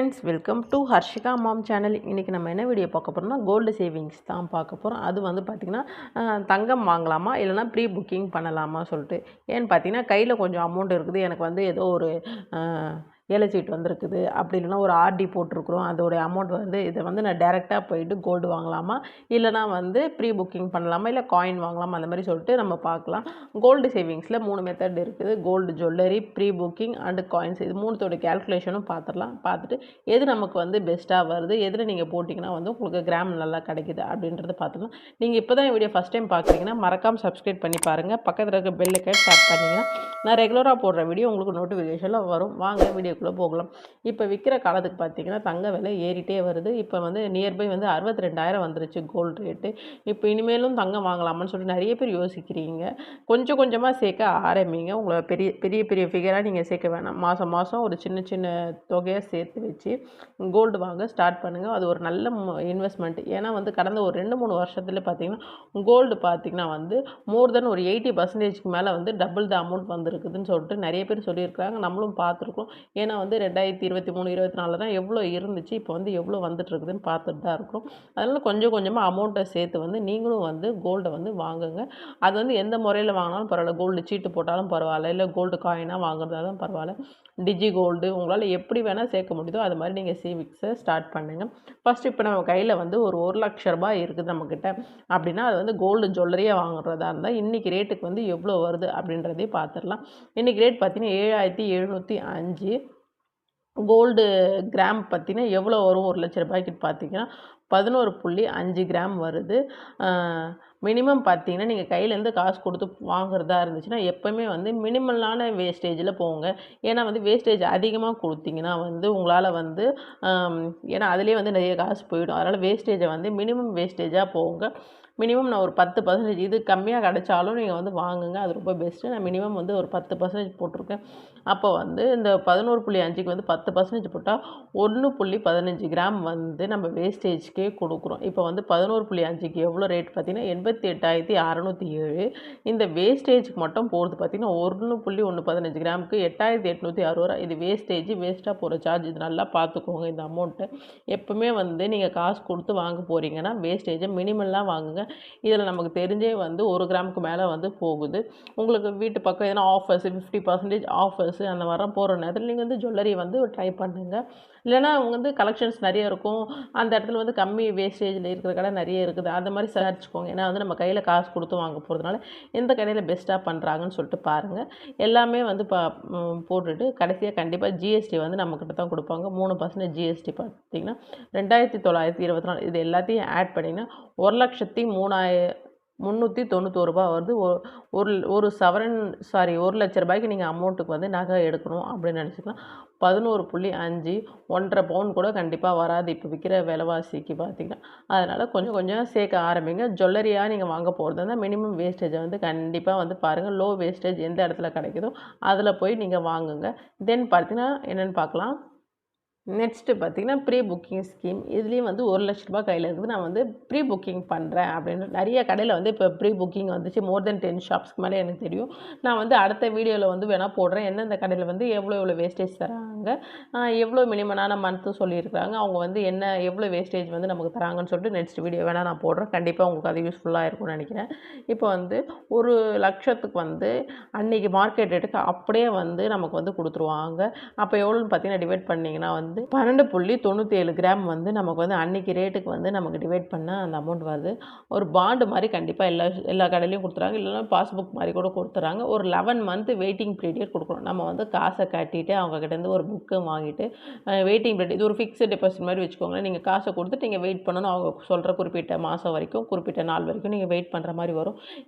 Friends, welcome to Harshika ma'am channel. இன்றைக்கி நம்ம என்ன வீடியோ பார்க்க போகிறோம்னா கோல்டு சேவிங்ஸ் தான் பார்க்க போகிறோம். அது வந்து பார்த்திங்கன்னா தங்கம் வாங்கலாமா இல்லைனா ப்ரீ புக்கிங் பண்ணலாமா சொல்லிட்டு. ஏன்னு பார்த்தீங்கன்னா கையில் கொஞ்சம் அமௌண்ட் இருக்குது. எனக்கு வந்து ஏதோ ஒரு ஏழை சீட் வந்திருக்குது, அப்படி இல்லைனா ஒரு ஆர்டி போட்டிருக்குறோம், அதோடைய அமௌண்ட் வந்து இதை வந்து நான் டேரெக்டாக போயிட்டு கோல்டு வாங்கலாமா இல்லைனா வந்து ப்ரீ புக்கிங் பண்ணலாமா இல்லை காயின் வாங்கலாமா அந்த மாதிரி சொல்லிட்டு நம்ம பார்க்கலாம். கோல்டு சேவிங்ஸில் 3 மெத்தட் இருக்குது. Gold jewellery, pre booking and coins. இது மூணுத்தோட கேல்குலேஷனும் பார்த்துடலாம். பார்த்துட்டு எது நமக்கு வந்து பெஸ்ட்டாக வருது, எதில் நீங்கள் போட்டிங்கன்னா வந்து உங்களுக்கு கிராம் நல்லா கிடைக்குது அப்படின்றத பார்த்துக்கலாம். நீங்கள் இப்போ தான் வீடியோ ஃபஸ்ட் டைம் பார்க்குறீங்கன்னா மறக்காமல் சப்ஸ்கிரைப் பண்ணி பாருங்கள். பக்கத்தில் இருக்க பெல் ஐக்கான் டேப் பண்ணிங்கன்னா நான் ரெகுலராக போடுற வீடியோ உங்களுக்கு நோட்டிஃபிகேஷனில் வரும். வாங்க வீடியோக்குள்ளே போகலாம். இப்போ விற்கிற காலத்துக்கு பார்த்தீங்கன்னா தங்க விலை ஏறிட்டே வருது. இப்போ வந்து நியர்பை வந்து 62,000 வந்துருச்சு கோல்டு ரேட்டு. இப்போ இனிமேலும் தங்கம் வாங்கலாமான்னு சொல்லிட்டு நிறைய பேர் யோசிக்கிறீங்க. கொஞ்சம் கொஞ்சமாக சேர்க்க ஆரம்பிங்க. உங்களை பெரிய பெரிய பெரிய ஃபிகராக நீங்கள் சேர்க்க வேணாம். மாதம் மாதம் ஒரு சின்ன சின்ன தொகையை சேர்த்து வச்சு கோல்டு வாங்க ஸ்டார்ட் பண்ணுங்கள். அது ஒரு நல்ல இன்வெஸ்ட்மெண்ட். ஏன்னா வந்து கடந்த ஒரு 2-3 வருஷத்துல பார்த்தீங்கன்னா கோல்டு பார்த்தீங்கன்னா வந்து மோர் தென் ஒரு 80% மேலே வந்து டபுள் த அமௌண்ட் வந்துருக்குதுன்னு சொல்லிட்டு நிறைய பேர் சொல்லியிருக்காங்க. நம்மளும் பார்த்துருக்கோம். ஏன்னா வந்து 2023, 24 தான் எவ்வளோ இருந்துச்சு, இப்போ வந்து எவ்வளோ வந்துட்டுருக்குதுன்னு பார்த்துட்டு தான் இருக்கிறோம். அதனால் கொஞ்சம் கொஞ்சமாக அமௌண்ட்டை சேர்த்து வந்து நீங்களும் வந்து கோல்டை வந்து வாங்குங்க. அது வந்து எந்த முறையில் வாங்கினாலும் பரவாயில்ல. கோல்டு சீட்டு போட்டாலும் பரவாயில்ல, இல்லை கோல்டு காயினாக வாங்குறதாலும் பரவாயில்ல. டிஜி கோல்டு உங்களால் எப்படி வேணால் சேர்க்க முடியுதோ அது மாதிரி நீங்கள் சேவிங்ஸை ஸ்டார்ட் பண்ணுங்கள். ஃபஸ்ட்டு இப்போ நம்ம கையில் வந்து ஒரு 1,00,000 ரூபாய் இருக்குது நம்மக்கிட்ட அப்படின்னா அது வந்து கோல்டு ஜுவல்லரியாக வாங்குறதா இருந்தால் இன்றைக்கி ரேட்டுக்கு வந்து எவ்வளோ வருது அப்படின்றதையும் பார்த்துடலாம். இன்றைக்கி ரேட் பார்த்தீங்கன்னா 7,705. கோல்டு கிராம் பார்த்தீங்கன்னா எவ்வளோ வரும் 1,00,000 ரூபாய்க்கு பார்த்தீங்கன்னா 11.5 கிராம் வருது. மினிமம் பார்த்தீங்கன்னா நீங்கள் கையிலேருந்து காசு கொடுத்து வாங்குறதா இருந்துச்சுன்னா எப்போவுமே வந்து மினிமலான வேஸ்டேஜில் போங்க. ஏன்னா வந்து வேஸ்டேஜ் அதிகமாக கொடுத்தீங்கன்னா வந்து உங்களால் வந்து ஏன்னா அதிலே வந்து நிறைய காசு போயிடும். அதனால் வேஸ்டேஜை வந்து மினிமம் வேஸ்டேஜாக போங்க. மினிமம் நான் ஒரு 10% இது கம்மியாக கிடைச்சாலும் நீங்கள் வந்து வாங்குங்க. அது ரொம்ப பெஸ்ட்டு. நான் மினிமம் வந்து ஒரு 10% போட்டிருக்கேன். அப்போ வந்து இந்த 11.5க்கு வந்து 10% போட்டால் 1.15 கிராம் வந்து நம்ம வேஸ்டேஜ்க்கே கொடுக்குறோம். இப்போ வந்து 11.5க்கு எவ்வளோ ரேட் பார்த்தீங்கன்னா 88,607. இந்த வேஸ்டேஜுக்கு மட்டும் போகிறது பார்த்தீங்கன்னா 1.15 கிராமுக்கு 8,860 இது வேஸ்டேஜ், வேஸ்ட்டாக போகிற சார்ஜ். இது நல்லா பார்த்துக்கோங்க. இந்த அமௌண்ட்டை எப்போவுமே வந்து நீங்கள் காசு கொடுத்து வாங்க போகிறீங்கன்னா வேஸ்டேஜை மினிமலாக வாங்குங்க. இதில் நமக்கு தெரிஞ்சே வந்து 1 கிராமுக்கு மேலே வந்து போகுது. உங்களுக்கு வீட்டு பக்கம் எதனா ஆஃபர்ஸ் 50% ஆஃபர்ஸ் அந்த மாதிரிலாம் போகிற நேரத்தில் நீங்கள் வந்து ஜுவல்லரி வந்து ட்ரை பண்ணுங்கள். இல்லைனா அவங்க வந்து கலெக்ஷன்ஸ் நிறைய இருக்கும். அந்த இடத்துல வந்து கம்மி வேஸ்டேஜில் இருக்கிற கடை நிறைய இருக்குது. அந்த மாதிரி விசாரிச்சுக்கோங்க. ஏன்னா வந்து நம்ம கையில் காசு கொடுத்து வாங்க போகிறதுனால எந்த கடையில் பெஸ்ட்டாக பண்ணுறாங்கன்னு சொல்லிட்டு பாருங்கள். எல்லாமே வந்து போட்டுட்டு கடைசியாக கண்டிப்பாக ஜிஎஸ்டி வந்து நம்மக்கிட்ட தான் கொடுப்பாங்க. 3% ஜிஎஸ்டி பார்த்தீங்கன்னா 2,924. இது எல்லாத்தையும் ஆட் பண்ணிங்கன்னா 1,03,391 ரூபா வருது. ஒரு சவரன் 1,00,000 ரூபாய்க்கு நீங்கள் அமௌண்ட்டுக்கு வந்து நகை எடுக்கணும் அப்படின்னு நினச்சிக்கலாம். 11.5 1.5 பவுன் கூட கண்டிப்பாக வராது இப்போ விற்கிற விலைவாசிக்கு பார்த்தீங்கன்னா. அதனால் கொஞ்சம் கொஞ்சம் சேர்க்க ஆரம்பிங்க. ஜுவல்லரியாக நீங்கள் வாங்க போகிறது இருந்தால் மினிமம் வேஸ்டேஜை வந்து கண்டிப்பாக வந்து பாருங்கள். லோ வேஸ்டேஜ் எந்த இடத்துல கிடைக்குதோ அதில் போய் நீங்கள் வாங்குங்க. தென் பார்த்தீங்கன்னா என்னென்னு பார்க்கலாம். நெக்ஸ்ட்டு பார்த்தீங்கன்னா ப்ரீ புக்கிங் ஸ்கீம். இதுலேயும் வந்து 1,00,000 ரூபாய் கையில் இருக்குது. நான் வந்து ப்ரீ புக்கிங் பண்ணுறேன் அப்படின்னு நிறைய கடையில் வந்து இப்போ ப்ரீ புக்கிங் வந்துச்சு. மோர் தென் 10 ஷாப்ஸ்க்கு மேலே எனக்கு தெரியும். நான் வந்து அடுத்த வீடியோவில் வந்து வேணால் போடுறேன். எந்தெந்த கடையில் வந்து எவ்வளோ வேஸ்டேஜ் தராங்க, எவ்வளோ மினிமமான மந்த்து சொல்லியிருக்காங்க, அவங்க வந்து என்ன எவ்வளோ வேஸ்டேஜ் வந்து நமக்கு தராங்கன்னு சொல்லிட்டு நெக்ஸ்ட் வீடியோ வேணால் நான் போடுறேன். கண்டிப்பாக உங்களுக்கு அது யூஸ்ஃபுல்லாக இருக்கும்னு நினைக்கிறேன். இப்போ வந்து 1,00,000க்கு வந்து அன்றைக்கி மார்க்கெட் ரேட்டுக்கு அப்படியே வந்து நமக்கு வந்து கொடுத்துருவாங்க. அப்போ எவ்வளோன்னு பார்த்தீங்கன்னா டிவைட் பண்ணிங்கன்னா வந்து 12.97 கிராம் வந்து நமக்கு வந்து அன்றைக்கி ரேட்டுக்கு வந்து நமக்கு டிவைட் பண்ணால் அந்த அமௌண்ட் வருது. ஒரு பாண்டு மாதிரி கண்டிப்பாக எல்லா கடையிலையும் கொடுத்துறாங்க. இல்லைனா பாஸ்புக் மாதிரி கூட கொடுத்துறாங்க. ஒரு 11 மந்த்து வெயிட்டிங் பீரியட் கொடுக்கணும். நம்ம வந்து காசை கட்டிட்டு அவங்கக்கிட்டேருந்து ஒரு புக்கை வாங்கிட்டு வெயிட்டிங் பீரியட் இது ஒரு ஃபிக்ஸ்டு டெபாசிட் மாதிரி வச்சுக்கோங்களேன். நீங்கள் காசை கொடுத்துட்டு நீங்கள் வெயிட் பண்ணணும். அவங்க சொல்கிற குறிப்பிட்ட மாதம் வரைக்கும் குறிப்பிட்ட நாள் வரைக்கும் நீங்கள் வெயிட் பண்ணுற மாதிரி வரும்.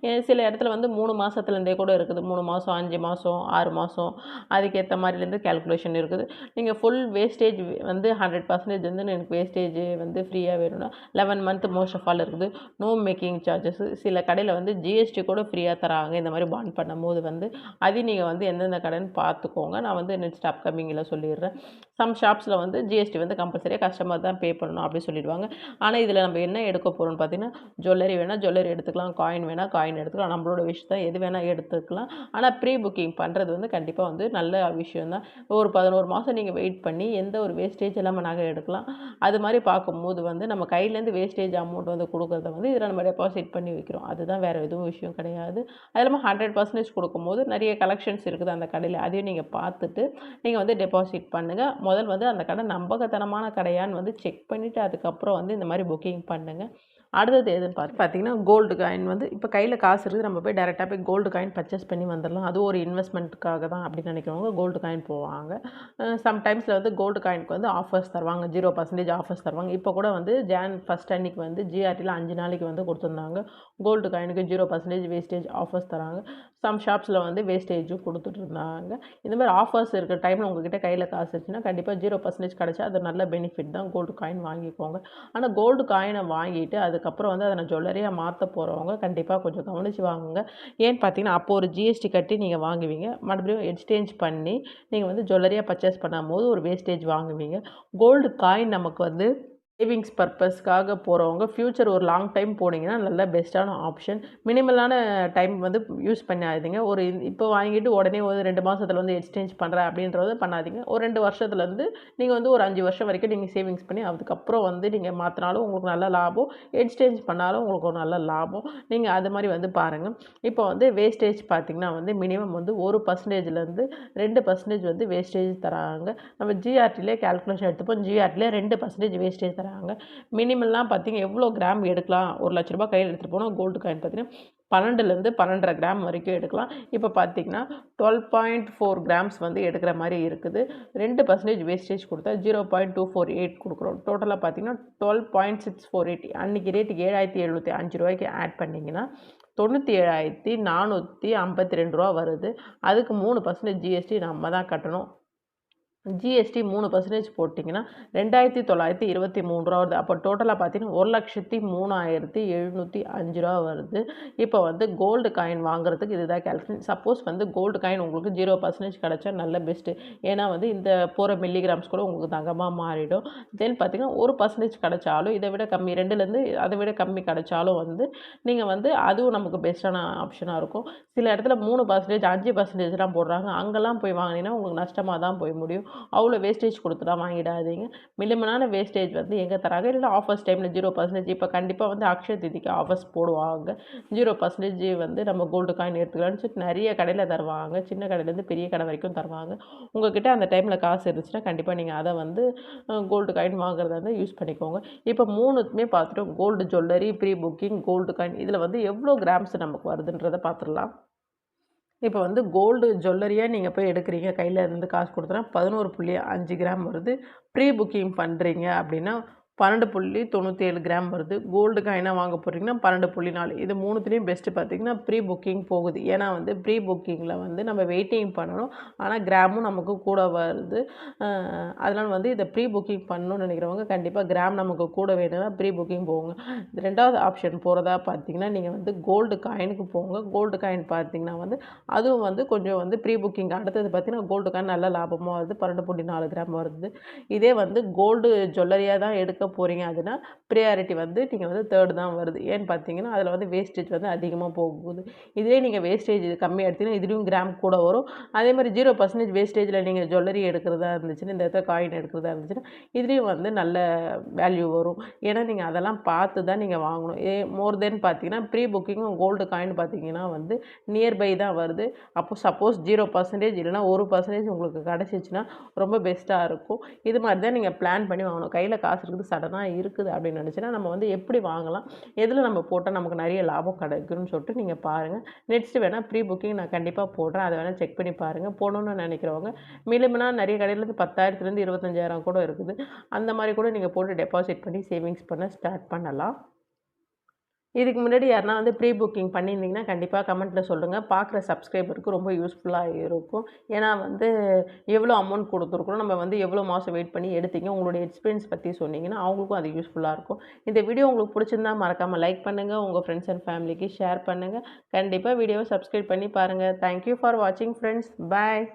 சில இடத்துல வந்து 3 மாதத்துலேருந்தே கூட இருக்குது. 3 மாதம் 5 மாதம் 6 மாதம் அதுக்கேற்ற மாதிரிலேருந்து கேல்குலேஷன் இருக்குது. நீங்கள் ஃபுல் வேஸ்டேஜ் வந்து 100% வந்து எனக்கு வேஸ்டேஜ் வந்து ஃப்ரீயாக வேணும்னா 11 மந்த் மோஸ்ட் ஆஃப் ஆல் இருக்குது. No making charges. சில கடையில் வந்து ஜிஎஸ்டி கூட ஃப்ரீயாக தராங்க. இந்த மாதிரி பாண்ட் பண்ணும்போது வந்து அது நீங்கள் வந்து எந்தெந்த கடைன்னு பார்த்துக்கோங்க. நான் வந்து நெக்ஸ்ட் அப்கமிங்கில் சொல்லிடுறேன். சம் ஷாப்ஸில் வந்து ஜிஎஸ்டி வந்து கம்பல்சரியாக கஸ்டமர் தான் பே பண்ணணும் அப்படி சொல்லிடுவாங்க. ஆனால் இதில் நம்ம என்ன எடுக்க போகிறோம்னு பார்த்தீங்கன்னா, ஜுவல்லரி வேணால் ஜுவல்லரி எடுத்துக்கலாம், காயின் வேணால் காயின் எடுத்துக்கலாம், நம்மளோட விஷ் தான், எது வேணால் எடுத்துக்கலாம். ஆனால் ப்ரீ புக்கிங் பண்ணுறது வந்து கண்டிப்பாக வந்து நல்ல விஷயம் தான். ஒரு 11 மாதம் நீங்கள் வெயிட் பண்ணி எந்த ஒரு வேஸ்டேஜ் இல்லாமல் நகை எடுக்கலாம். அது மாதிரி பார்க்கும்போது வந்து நம்ம கையிலேருந்து வேஸ்டேஜ் அமௌண்ட் வந்து கொடுக்குறத வந்து இதில் நம்ம டெபாசிட் பண்ணி வைக்கிறோம். அதுதான் வேறு எதுவும் விஷயம் கிடையாது. அது இல்லாமல் 100% கொடுக்கும்போது நிறைய கலெக்ஷன்ஸ் இருக்குது அந்த கடையில், அதையும் நீங்கள் பார்த்துட்டு நீங்கள் வந்து டெபாசிட் பண்ணுங்கள். முதல் வந்து அந்த கடை நம்பகத்தனமான கடையான்னு வந்து செக் பண்ணிவிட்டு அதுக்கப்புறம் வந்து இந்த மாதிரி புக்கிங் பண்ணுங்கள். அடுத்தது எதுன்னு பார்த்தீங்கன்னா, கோல்டு காயின் வந்து இப்போ கையில் காசு இருக்குது, நம்ம போய் டேரெக்டாக போய் கோல்டு காயின் பர்ச்சேஸ் பண்ணி வந்துடலாம். அது ஒரு இன்வெஸ்ட்மெண்ட்டுக்காக தான் அப்படின்னு நினைக்கிறவங்க கோல்டு காயின் போவாங்க. சம்டைம்ஸில் வந்து கோல்டு காயினுக்கு வந்து ஆஃபர்ஸ் தருவாங்க, 0% ஆஃபர்ஸ் தருவாங்க. இப்போ கூட வந்து ஜான் 1 அன்னைக்கு வந்து ஜிஆர்டியில் 5 நாளைக்கு வந்து கொடுத்துருந்தாங்க. கோல்டு காயினுக்கு 0% வேஸ்டேஜ் ஆஃபர்ஸ் தராங்க. சம் ஷாப்ஸில் வந்து வேஸ்டேஜும் கொடுத்துட்ருந்தாங்க. இந்த மாதிரி ஆஃபர்ஸ் இருக்கிற டைமில் உங்கள்கிட்ட கையில் காசு இருந்துச்சுன்னா கண்டிப்பாக 0% கிடச்சா அது நல்ல பெனிஃபிட் தான். கோல்டு காயின் வாங்கிக்கோங்க. ஆனால் கோல்டு காயினை வாங்கிட்டு அதுக்கப்புறம் வந்து அதை ஜுவல்லரியாக மாற்ற போகிறவங்க கண்டிப்பாக கொஞ்சம் கவனித்து வாங்குங்க. ஏன்னு பார்த்தீங்கன்னா, அப்போ ஒரு ஜிஎஸ்டி கட்டி நீங்கள் வாங்குவீங்க, மறுபடியும் எக்ஸ்சேஞ்ச் பண்ணி நீங்கள் வந்து ஜுவல்லரியாக பர்ச்சேஸ் பண்ணும்போது ஒரு வேஸ்டேஜ் வாங்குவீங்க. கோல்டு காயின் நமக்கு வந்து சேவிங்ஸ் பர்பஸ்க்காக போகிறவங்க ஃப்யூச்சர் ஒரு லாங் டைம் போனீங்கன்னா நல்ல பெஸ்ட்டான ஆப்ஷன். மினிமலான டைம் வந்து யூஸ் பண்ணாதீங்க. ஒரு இப்போ வாங்கிட்டு உடனே ஒரு 2 மாதத்தில் வந்து எக்ஸ்சேஞ்ச் பண்ணுறேன் அப்படின்றத பண்ணாதீங்க. ஒரு 2 வருஷத்துலேருந்து நீங்கள் வந்து ஒரு 5 வருஷம் வரைக்கும் நீங்கள் சேவிங்ஸ் பண்ணி அதுக்கப்புறம் வந்து நீங்கள் மாற்றினாலும் உங்களுக்கு நல்ல லாபம், எக்ஸ்சேஞ்ச் பண்ணாலும் உங்களுக்கு ஒரு நல்ல லாபம். நீங்கள் அது மாதிரி வந்து பாருங்கள். இப்போ வந்து வேஸ்டேஜ் பார்த்திங்கன்னா வந்து மினிமம் வந்து 1%லேருந்து 2% வந்து வேஸ்டேஜ் தராங்க. நம்ம ஜிஆர்டிலே கேல்குலேஷன் எடுத்துப்போம். ஜிஆர்டிலே 2% வேஸ்டேஜ் தராங்க. மினிமல்லாம் பார்த்தீங்க எவ்வளோ கிராம் எடுக்கலாம். 1 லட்ச ரூபாய் கையில் எடுத்துகிட்டு போனால் கோல்டு காயின் பார்த்தீங்கன்னா 12லேருந்து 12.5 கிராம் வரைக்கும் எடுக்கலாம். இப்போ பார்த்தீங்கன்னா 12.4 கிராம்ஸ் வந்து எடுக்கிற மாதிரி இருக்குது. 2% வேஸ்டேஜ் கொடுத்தா 0.248 கொடுக்குறோம். டோட்டலாக பார்த்தீங்கன்னா 12.648. அன்றைக்கி ரேட்டுக்கு 7,705 ரூபாய்க்கு ஆட் பண்ணிங்கன்னா 97,452 ரூபா வருது. அதுக்கு 3% ஜிஎஸ்டி நம்ம தான் கட்டணும். ஜிஎஸ்டி 3% போட்டிங்கன்னா 2,923 ரூபா வருது. அப்போ டோட்டலாக பார்த்தீங்கன்னா 1,03,705 ரூபா வருது. இப்போ வந்து கோல்டு காயின் வாங்குறதுக்கு இதுதான் கேல்குலேஷன். சப்போஸ் வந்து கோல்டு காயின் உங்களுக்கு 0% கிடச்சா நல்ல பெஸ்ட்டு. ஏன்னா வந்து இந்த போகிற மில்லிகிராம்ஸ் கூட உங்களுக்கு தங்கமாக மாறிடும். தென் பார்த்தீங்கன்னா 1% கிடச்சாலும் இதை விட கம்மி, 2லேருந்து அதை விட கம்மி கிடச்சாலும் வந்து நீங்கள் வந்து அதுவும் நமக்கு பெஸ்ட்டான ஆப்ஷனாக இருக்கும். சில இடத்துல 3%, 5%லாம் போடுறாங்க. அங்கெல்லாம் போய் வாங்கினீங்கன்னா உங்களுக்கு நஷ்டமாக தான் போய் முடியும். அவ்வளோ வேஸ்டேஜ் கொடுத்துலாம் வாங்கிடாதீங்க. மினிமலான வேஸ்டேஜ் வந்து எங்கே தராங்க, இல்லை ஆஃபர்ஸ் டைமில் 0%. இப்போ கண்டிப்பாக வந்து அக்ஷய திதிக்கு ஆஃபர்ஸ் போடுவாங்க. 0% வந்து நம்ம கோல்டு காயின் எடுத்துக்கலாம்னு சொல்லிட்டு நிறைய கடையில் தருவாங்க. சின்ன கடையிலேருந்து பெரிய கடை வரைக்கும் தருவாங்க. உங்கள்கிட்ட அந்த டைமில் காசு இருந்துச்சுன்னா கண்டிப்பாக நீங்கள் அதை வந்து கோல்டு காயின் வாங்குறதா இருந்தால் யூஸ் பண்ணிக்கோங்க. இப்போ 3த்துமே பார்த்துட்டோம். Gold jewellery, pre booking, gold coin. இதில் வந்து எவ்வளோ கிராம்ஸ் நமக்கு வருதுன்றதை பார்த்துடலாம். இப்போ வந்து கோல்டு ஜுவல்லரியாக நீங்கள் போய் எடுக்கிறீங்க, கையில் இருந்து காசு கொடுத்தனா 11.5 கிராம் வருது. ப்ரீ புக்கிங் பண்ணுறீங்க அப்படின்னா 12.97 கிராம் வருது. கோல்டு காயினாக வாங்க போகிறீங்கன்னா 12.4. இது 3த்துலேயும் பெஸ்ட்டு பார்த்தீங்கன்னா ப்ரீ புக்கிங் போகுது. ஏன்னா வந்து ப்ரீ புக்கிங்கில் வந்து நம்ம வெயிட்டிங் பண்ணணும், ஆனால் கிராமும் நமக்கு கூட வருது. அதனால் வந்து இதை ப்ரீ புக்கிங் பண்ணணும்னு நினைக்கிறவங்க கண்டிப்பாக கிராம் நமக்கு கூட வேணும்னா ப்ரீ புக்கிங் போங்க. 2வது ஆப்ஷன் போகிறதா பார்த்தீங்கன்னா நீங்கள் வந்து கோல்டு காயினுக்கு போங்க. கோல்டு காயின் பார்த்தீங்கன்னா வந்து அதுவும் வந்து கொஞ்சம் வந்து ப்ரீ புக்கிங். அடுத்தது பார்த்தீங்கன்னா கோல்டு காயின் நல்ல லாபமாக வருது, 12.4 கிராம் வருது. இதே வந்து கோல்டு ஜுவல்லரியாக தான் எடுக்க போகிறீங்க அதுனா ப்ரியாரிட்டி வந்து நீங்கள் வந்து 3rd தான் வருது. ஏன்னு பார்த்தீங்கன்னா அதில் வந்து வேஸ்டேஜ் வந்து அதிகமாக போகுது. இதே நீங்கள் வேஸ்டேஜ் கம்மியாக எடுத்தீங்கன்னா இதுலேயும் கிராம் கூட வரும். அதே மாதிரி 0% வேஸ்டேஜில் நீங்கள் ஜுவல்லரி எடுக்கிறதா இருந்துச்சுன்னா, இந்த இடத்துல காயின் எடுக்கிறதா இருந்துச்சுன்னா இதுலேயும் வந்து நல்ல வேல்யூ வரும். ஏன்னா நீங்கள் அதெல்லாம் பார்த்து தான் நீங்கள் வாங்கணும். மோர் தென் பார்த்தீங்கன்னா ப்ரீ புக்கிங்கும் கோல்டு காயின் பார்த்தீங்கன்னா வந்து நியர்பை தான் வருது. அப்போ சப்போஸ் 0% இல்லைனா 1% உங்களுக்கு கிடச்சிச்சின்னா ரொம்ப பெஸ்ட்டாக இருக்கும். இது மாதிரி தான் நீங்கள் பிளான் பண்ணி வாங்கணும். கையில் காசு இருக்குது, சடனாக இருக்குது அப்படின்னு நினச்சின்னா நம்ம வந்து எப்படி வாங்கலாம், எதில் நம்ம போட்டால் நமக்கு நிறைய லாபம் கிடைக்குன்னு சொல்லிட்டு நீங்கள் பாருங்கள். நெக்ஸ்ட்டு வேணால் ப்ரீ புக்கிங் நான் கண்டிப்பாக போடுறேன், அதை வேணால் செக் பண்ணி பாருங்கள். போடணும்னு நினைக்கிறவங்க மினிமமாக நிறைய கடையிலேருந்து 10,000லேருந்து 25,000 கூட இருக்குது. அந்த மாதிரி கூட நீங்கள் போட்டு டெபாசிட் பண்ணி சேவிங்ஸ் பண்ண ஸ்டார்ட் பண்ணலாம். இதுக்கு முன்னாடி யாருனா வந்து ப்ரீ புக்கிங் பண்ணியிருந்தீங்கன்னா கண்டிப்பாக கமெண்ட்டில் சொல்லுங்கள். பார்க்குற சப்ஸ்கிரைபருக்கு ரொம்ப யூஸ்ஃபுல்லாக இருக்கும். ஏன்னா வந்து எவ்வளோ அமௌண்ட் கொடுத்துருக்குறோம், நம்ம வந்து எவ்வளோ மாதம் வெயிட் பண்ணி எடுத்தீங்க, உங்களுடைய எக்ஸ்பீரியன்ஸ் பற்றி சொன்னீங்கன்னா அவங்களுக்கும் அது யூஸ்ஃபுல்லாக இருக்கும். இந்த வீடியோ உங்களுக்கு பிடிச்சிருந்தா மறக்காமல் லைக் பண்ணுங்கள், உங்கள் ஃப்ரெண்ட்ஸ் அண்ட் ஃபேமிலிக்கு ஷேர் பண்ணுங்கள். கண்டிப்பாக வீடியோவை சப்ஸ்கிரைப் பண்ணி பாருங்கள். தேங்க்யூ ஃபார் வாட்சிங் ஃப்ரெண்ட்ஸ். பாய்.